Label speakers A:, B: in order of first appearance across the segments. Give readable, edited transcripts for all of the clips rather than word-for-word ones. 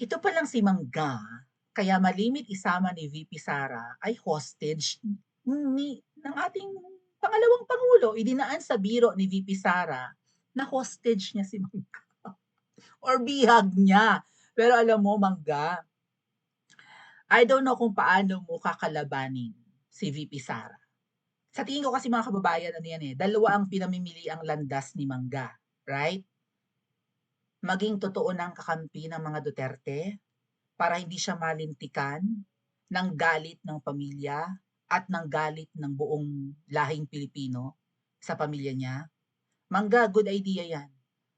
A: Ito palang si Mangga, kaya malimit isama ni VP Sara ay hostage ng ating pangalawang pangulo. Idinaan sa biro ni VP Sara na hostage niya si Mangga or bihag niya. Pero alam mo, Mangga, I don't know kung paano mo kakalabanin si VP Sara. Sa tingin ko kasi mga kababayan, ano yan eh, dalawa ang pinamimili ang landas ni Mangga, right? Maging totoo ng kakampi ng mga Duterte para hindi siya malintikan ng galit ng pamilya at ng galit ng buong lahing Pilipino sa pamilya niya. Mangga, good idea yan.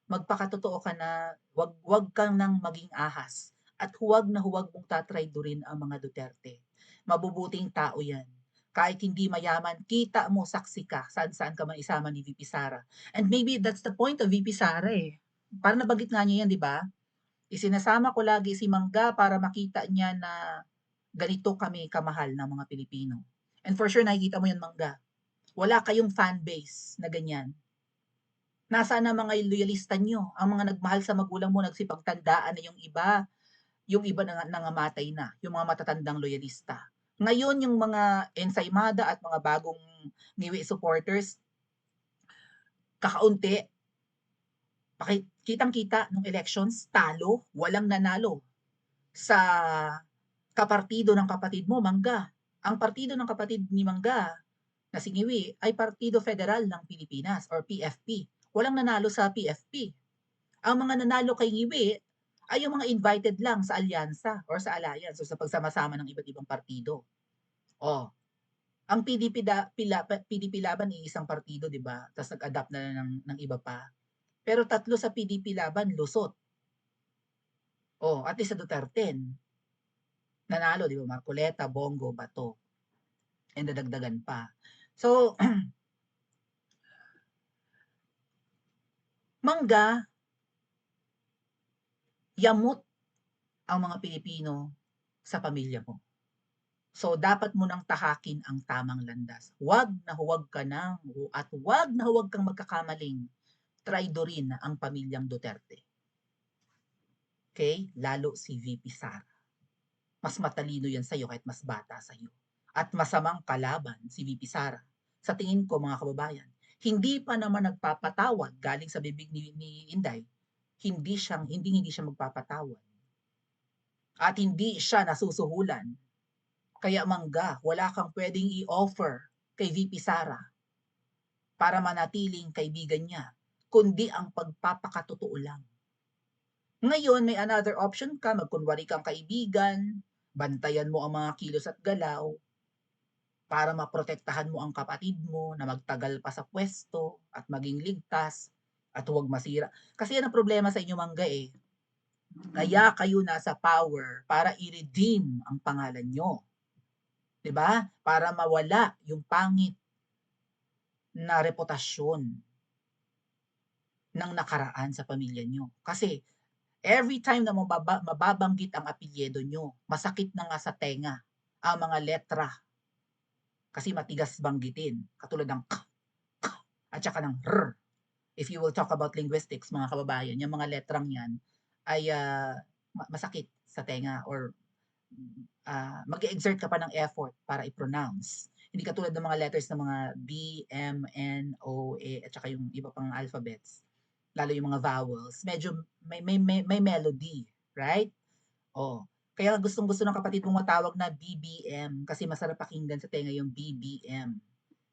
A: Magpakatotoo ka na wag kang nang maging ahas at huwag na huwag mong tatraydurin ang mga Duterte. Mabubuting tao yan. Kahit hindi mayaman, kita mo, saksi ka, saan-saan ka man isama ni VP Sara. And maybe that's the point of VP Sara eh. Parang nabanggit nga niya yan, di ba? Isinasama ko lagi si Mangga para makita niya na ganito kami kamahal ng mga Pilipino. And for sure, nakikita mo yan, Mangga. Wala kayong fan base na ganyan. Nasaan na mga loyalista nyo? Ang mga nagmahal sa magulang mo, nagsipagtandaan na yung iba nangamatay na, yung mga matatandang loyalista. Ngayon, yung mga ensaymada at mga bagong ngiwi supporters, kakaunti, kitang-kita nung elections, talo, walang nanalo sa kapartido ng kapatid mo, Mangga. Ang partido ng kapatid ni Mangga na si Ngiwi ay Partido Federal ng Pilipinas or PFP. Walang nanalo sa PFP. Ang mga nanalo kay Ngiwi ay yung mga invited lang sa alyansa or sa alliance o sa pagsama-sama ng iba't ibang partido. Oh, ang PDP Laban ay isang partido, 'di ba? Tapos nag-adapt na ng iba pa. Pero tatlo sa PDP Laban lusot. Oh, at least sa Duterte nanalo, 'di ba? Marcoleta, Bongo, Bato. And dadagdagan pa. So, Mangga, yamot ang mga Pilipino sa pamilya mo. So, dapat mo nang tahakin ang tamang landas. Huwag na huwag ka nang at huwag na huwag kang magkakamaling traidorin ang pamilyang Duterte. Okay? Lalo si VP Sara. Mas matalino yan sa'yo kahit mas bata sa'yo. At masamang kalaban si VP Sara. Sa tingin ko, mga kababayan, hindi pa naman nagpapatawad galing sa bibig ni Inday. Hindi siya magpapatawad. At hindi siya nasusuhulan. Kaya Mangga, wala kang pwedeng i-offer kay VP Sara para manatiling kaibigan niya, kundi ang pagpapakatotoo lang. Ngayon, may another option ka, magkunwari kang kaibigan, bantayan mo ang mga kilos at galaw, para maprotektahan mo ang kapatid mo na magtagal pa sa pwesto at maging ligtas at huwag masira. Kasi yan ang problema sa inyo, Mangga eh. Kaya kayo nasa power para i-redeem ang pangalan nyo. 'Di ba? Para mawala yung pangit na reputasyon ng nakaraan sa pamilya nyo. Kasi every time na mababanggit ang apelyido nyo, masakit na nga sa tenga ang mga letra kasi matigas banggitin. Katulad ng k, k at saka ng r. If you will talk about linguistics, mga kababayan, yung mga letrang yan ay masakit sa tenga or mag-exert ka pa ng effort para i-pronounce. Hindi katulad ng mga letters ng mga B, M, N, O, A, at saka yung iba pang alphabets. Lalo yung mga vowels. Medyo may melody, right? Oh. Kaya gustong-gusto ng kapatid mong matawag na BBM kasi masarap pakinggan sa tenga yung BBM.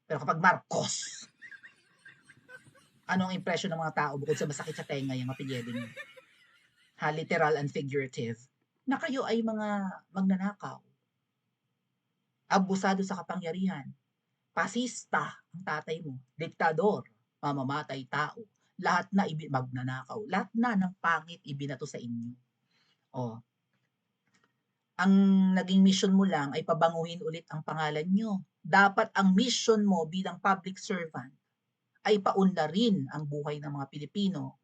A: Pero kapag Marcos, anong impression ng mga tao bukod sa masakit sa tenga yung apelyido niyo? Literal and figurative. Na kayo ay mga magnanakaw, abusado sa kapangyarihan, pasista ang tatay mo, diktador, mamamatay tao, lahat na magnanakaw, lahat na ng pangit ibinato sa inyo. Oh, ang naging mission mo lang ay pabanguhin ulit ang pangalan nyo. Dapat ang mission mo bilang public servant ay paunlarin ang buhay ng mga Pilipino,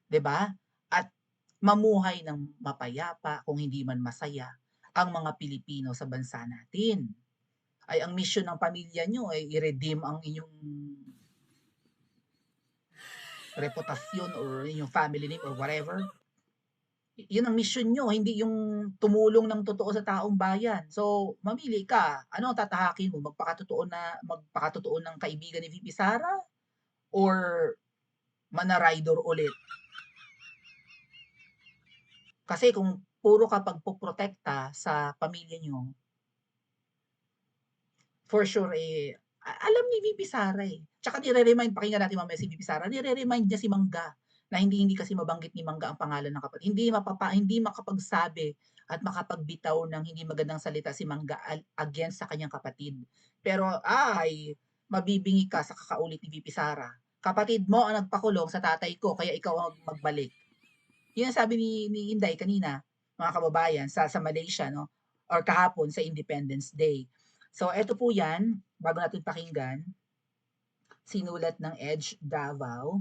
A: 'di ba? At mamuhay ng mapayapa kung hindi man masaya ang mga Pilipino sa bansa natin. Ay ang mission ng pamilya nyo ay i-redeem ang inyong reputasyon or inyong family name or whatever. Yun ang mission niyo, hindi yung tumulong ng totoo sa taong bayan. So, mamili ka, ano ang tatahakin mo, magpakatotoo ng kaibigan ni VP Sara or manaraydor ulit? Kasi kung puro ka pagpoprotekta sa pamilya niyo, for sure, alam ni VP Sara, eh. Tsaka nire-remind, pakinggan natin mamaya si VP Sara, nire-remind niya si Mangga na hindi kasi mabanggit ni Mangga ang pangalan ng kapatid. Hindi makapagsabi at makapagbitaw ng hindi magandang salita si Mangga against sa kanyang kapatid. Pero ay mabibingi ka sa kakaulit ni VP Sara. Kapatid mo ang nagpakulong sa tatay ko kaya ikaw ang magbalik. Yun ang sabi ni Inday kanina, mga kababayan, sa Malaysia, no? Or kahapon sa Independence Day. So, eto po yan, bago natin pakinggan, sinulat ng Edge Davao.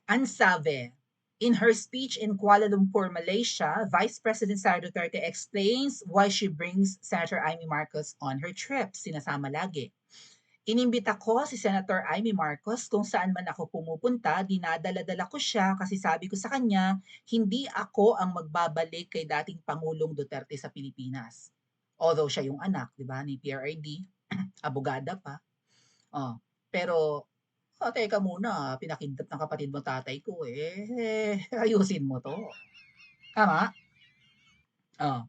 A: Ansave. In her speech in Kuala Lumpur, Malaysia, Vice President Sara Duterte explains why she brings Senator Amy Marcos on her trip. Sinasama lagi. Inimbita ko si Senator Amy Marcos kung saan man ako pumupunta, dinadala-dala ko siya kasi sabi ko sa kanya, hindi ako ang magbabalik kay dating Pangulong Duterte sa Pilipinas. Although siya yung anak, di ba, ni PRRD, abogada pa. Oh, pero, teka muna, pinakidnap ng kapatid mo tatay ko ayusin mo to. Tama? Oh.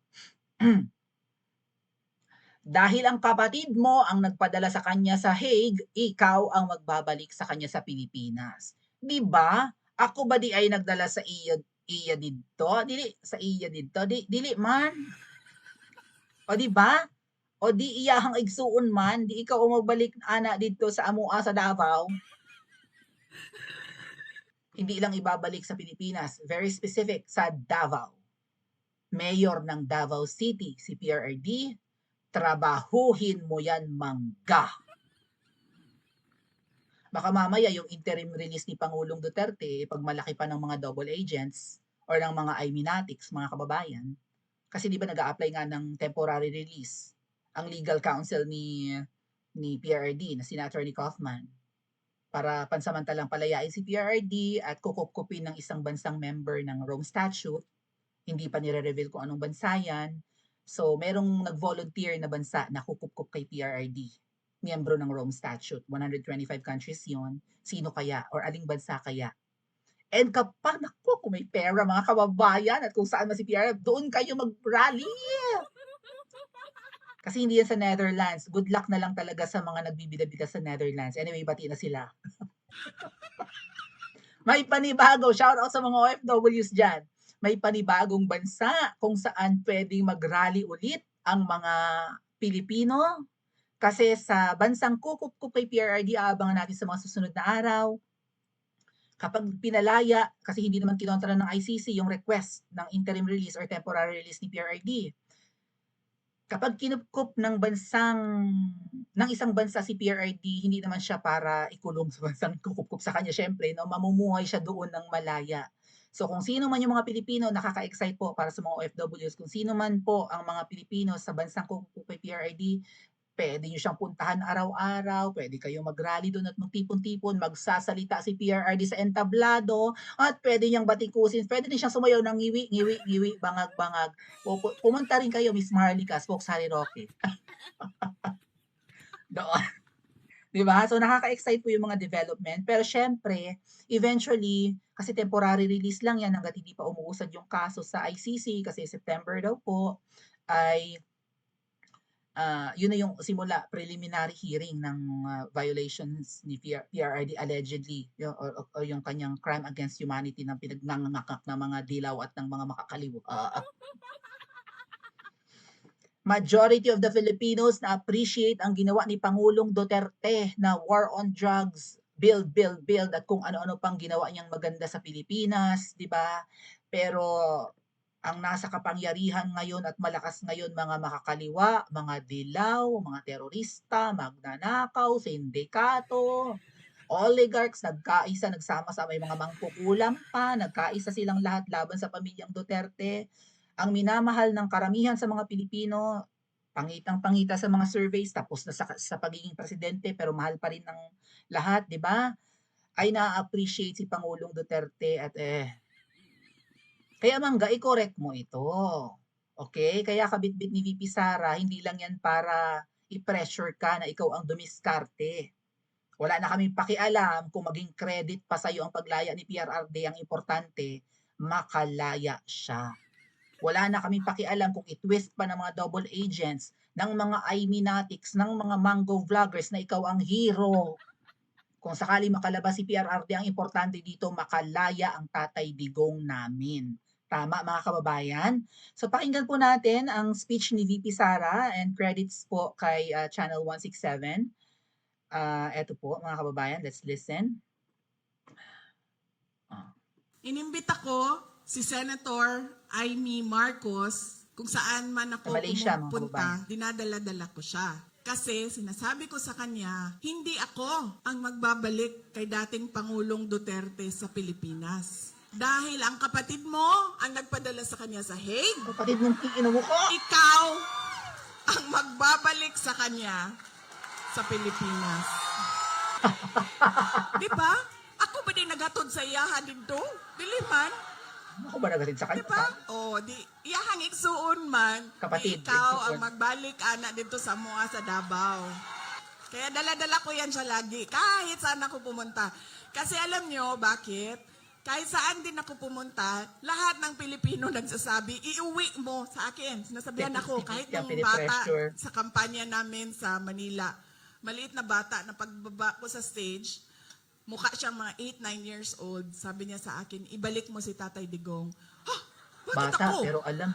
A: Dahil ang kapatid mo ang nagpadala sa kanya sa Hague, ikaw ang magbabalik sa kanya sa Pilipinas. 'Di ba? Ako ba di ay nagdala sa iya didto? Dili sa iya didto, dili man. O 'di ba? O di iyahang igsuon man, di ikaw ang magbalik ana didto sa amoa sa Davao. Hindi lang ibabalik sa Pilipinas, very specific sa Davao. Mayor ng Davao City si PRRD, trabahuhin mo yan, Mangga. Baka mamaya yung interim release ni Pangulong Duterte, pag malaki pa ng mga double agents or ng mga Iminatics, mga kababayan, kasi di ba nag-a-apply nga ng temporary release ang legal counsel ni PRRD na si Attorney Kaufman para pansamantalang palayain si PRRD at kukupkupin ng isang bansang member ng Rome Statute. Hindi pa nire-reveal kung anong bansa yan. So, merong nag-volunteer na bansa na kukupkup kay PRRD. Miyembro ng Rome Statute. 125 countries yon. Sino kaya? Or aling bansa kaya? And kapag, naku, kung may pera mga kababayan at kung saan man si PRRD, doon kayo mag-rally. Kasi hindi yan sa Netherlands. Good luck na lang talaga sa mga nagbibida-bida sa Netherlands. Anyway, bati na sila. May panibago. Shout out sa mga OFWs dyan. May panibagong bansa kung saan pwedeng mag-rally ulit ang mga Pilipino. Kasi sa bansang kukup kay PRRD, aabangan natin sa mga susunod na araw. Kapag pinalaya, kasi hindi naman kinontra ng ICC yung request ng interim release or temporary release ni PRRD. Kapag kinupkup ng isang bansa si PRRD, hindi naman siya para ikulong sa bansang kukupkup sa kanya. Syempre, no, mamumuhay siya doon ng malaya. So kung sino man yung mga Pilipino, nakaka-excite po para sa mga OFWs, kung sino man po ang mga Pilipino sa bansang kukupkup kay PRRD, pwede nyo siyang puntahan araw-araw, pwede kayong mag-rally doon at magtipon-tipon, magsasalita si PRRD sa entablado, at pwede niyang batikusin, pwede din siyang sumayaw ng ngiwi, ngiwi, ngiwi, bangag, bangag. Pumunta rin kayo, Miss Maharlika, Spokes Harry Roque. Doon. Diba? So, nakaka-excite po yung mga development. Pero syempre, eventually, kasi temporary release lang yan hanggat hindi pa umuusad yung kaso sa ICC kasi September daw po ay yun na yung simula, preliminary hearing ng violations ni PRRD allegedly, o yung kanyang crime against humanity ng pinagnangangakak ng mga dilaw at ng mga makakaliw. Majority of the Filipinos na appreciate ang ginawa ni Pangulong Duterte na war on drugs, build, build, build, at kung ano-ano pang ginawa niyang maganda sa Pilipinas, di ba? Pero ang nasa kapangyarihan ngayon at malakas ngayon mga makakaliwa, mga dilaw, mga terorista, magnanakaw, sindikato, oligarchs, nagkaisa, nagsama-sama, may mga mangkukulam pa, nagkaisa silang lahat laban sa pamilyang Duterte. Ang minamahal ng karamihan sa mga Pilipino, Pangitang-pangita sa mga surveys, tapos na sa pagiging presidente pero mahal pa rin ng lahat, 'di ba? Ay na-appreciate si Pangulong Duterte at kaya mangga i-correct mo ito. Okay? Kaya kabitbit ni VP Sara, hindi lang yan para i-pressure ka na ikaw ang dumiskarte. Wala na kaming pakialam kung maging credit pa sa'yo ang paglaya ni PRRD, ang importante, makalaya siya. Wala na kaming pakialam kung i-twist pa ng mga double agents, ng mga Iminatics, ng mga mango vloggers na ikaw ang hero. Kung sakali makalabas si PRRD, ang importante dito, makalaya ang Tatay Digong namin. Tama mga kababayan? So pakinggan po natin ang speech ni VP Sara and credits po kay Channel 167. Eto po mga kababayan, let's listen.
B: Inimbita ko si Senator Amy Marcos kung saan man
A: Sa
B: ako
A: Malaysia mga
B: pumupunta,
A: kababayan.
B: dinadala-dala ko siya. Kasi sinasabi ko sa kanya, hindi ako ang magbabalik kay dating Pangulong Duterte sa Pilipinas. Dahil ang kapatid mo ang nagpadala sa kanya sa Hague,
A: Kapatid mong iinom mo ko!
B: ikaw ang magbabalik sa kanya sa Pilipinas. Di ba? Ako ba din nagatod sa iyahan dito? Dili man.
A: Ako ba nagatid sa
B: Di
A: kanya?
B: ba? O, di iyahang igsuon man.
A: Kapatid,
B: Ikaw ang
A: igsuon.
B: magbalik ana dito sa mua sa Davao. Kaya dala-dala ko yan siya lagi. Kahit saan ako pumunta. Kasi alam nyo, bakit? Kahit saan din ako pumunta, lahat ng Pilipino nagsasabi, iuwi mo sa akin. Sinasabihan ako, kahit
A: Yung
B: nung bata
A: pinipressure.
B: sa kampanya namin sa Manila. Maliit na bata na pagbaba ko sa stage, mukha siyang mga 8, 9 years old. Sabi niya sa akin, ibalik mo si Tatay Digong. Ha? Bakit
A: Bata,
B: ako?
A: pero alam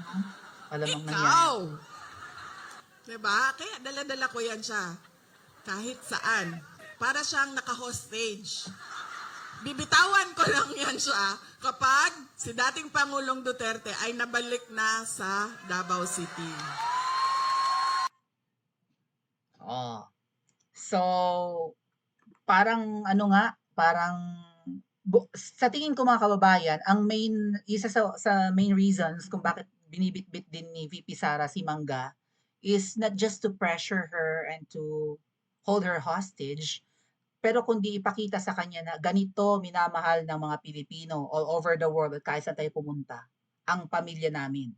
A: ang nangyari.
B: Ikaw! Diba? Kaya dala-dala ko yan siya. Kahit saan. Para siyang naka-hostage. Bibitawan ko lang yan siya kapag si dating Pangulong Duterte ay nabalik na sa Davao City.
A: Oh. So, parang sa tingin ko mga kababayan, isa sa main reasons kung bakit binibitbit din ni VP Sara si Mangga is not just to pressure her and to hold her hostage, pero kundi ipakita sa kanya na ganito minamahal ng mga Pilipino all over the world at kahit saan tayo pumunta, ang pamilya namin.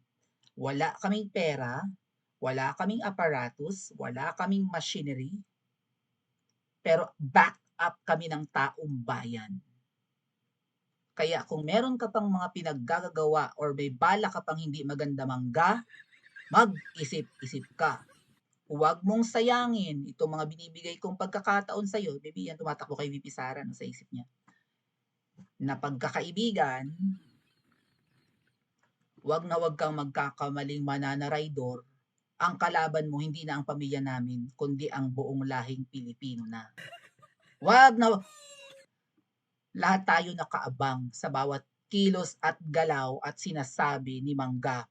A: Wala kaming pera, wala kaming apparatus, wala kaming machinery, pero back up kami ng taong bayan. Kaya kung meron ka pang mga pinaggagawa or may bala ka pang hindi maganda Mangga, mag-isip-isip ka. Huwag mong sayangin itong mga binibigay kong pagkakataon sa'yo. Maybe yan tumatakbo kay VP Sara no, sa isip niya. Na pagkakaibigan, huwag kang magkakamaling mananaraydor. Ang kalaban mo hindi na ang pamilya namin, kundi ang buong lahing Pilipino na. Huwag na lahat tayo nakaabang sa bawat kilos at galaw at sinasabi ni Mangga.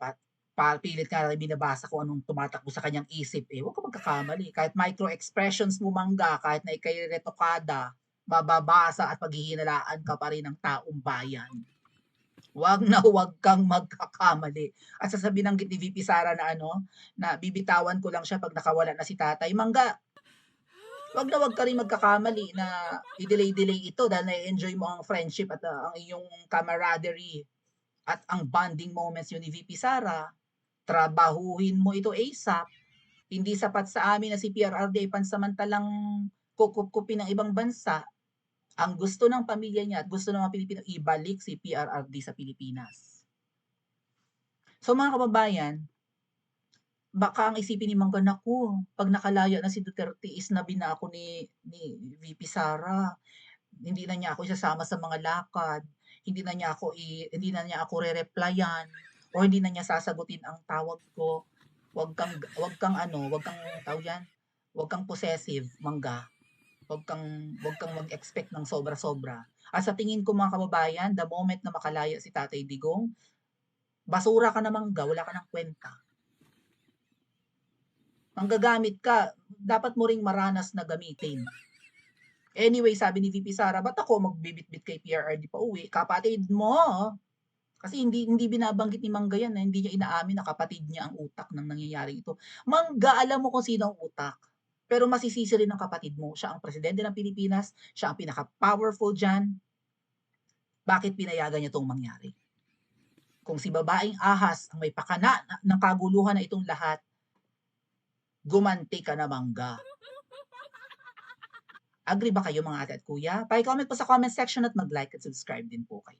A: Pilit nga rin binabasa ko anong tumatakbo sa kanyang isip. Huwag ka magkakamali. Kahit micro-expressions mo Mangga, kahit na ikay retokada, mababasa at paghihinalaan ka pa rin ng taong bayan. Huwag kang magkakamali. At sasabihin ng ni VP Sara na bibitawan ko lang siya pag nakawala na si tatay. Mangga, huwag ka rin magkakamali na i-delay ito dahil na-enjoy mo ang friendship at ang iyong camaraderie at ang bonding moments yun ni VP Sara. Trabahuhin mo ito ASAP. Hindi sapat sa amin na si PRRD ay pansamantalang kukupkupin ng ibang bansa. Ang gusto ng pamilya niya at gusto ng mga Pilipino, ibalik si PRRD sa Pilipinas. So mga kababayan, baka ang isipin ni Mangga, naku, pag nakalaya na si Duterte is nabi na ako ni VP Sara. Hindi na niya ako isasama sa mga lakad. Hindi na niya ako re-replyan o hindi na niya sasagutin ang tawag ko. Huwag kang tawag yan, huwag kang possessive, Mangga. Huwag kang mag-expect ng sobra-sobra. At sa tingin ko mga kababayan, the moment na makalaya si Tatay Digong, basura ka na Mangga, wala ka ng kwenta. Manggagamit ka, dapat mo ring maranas na gamitin. Anyway, sabi ni VP Sara, ba't ako magbibitbit kay PRRD pa uwi? Kapatid mo, Kasi hindi binabanggit ni Mangga yan na hindi niya inaamin na kapatid niya ang utak ng nangyayaring ito. Mangga, alam mo kung sino ang utak, pero masisisi rin ng kapatid mo. Siya ang presidente ng Pilipinas, siya ang pinaka-powerful diyan. Bakit pinayagan niya 'tong mangyari? Kung si babaeng ahas ang may pakana ng kaguluhan na itong lahat, gumanti ka na, Mangga. Agree ba kayo mga ate at kuya? Paki-comment po sa comment section at mag-like at subscribe din po kayo.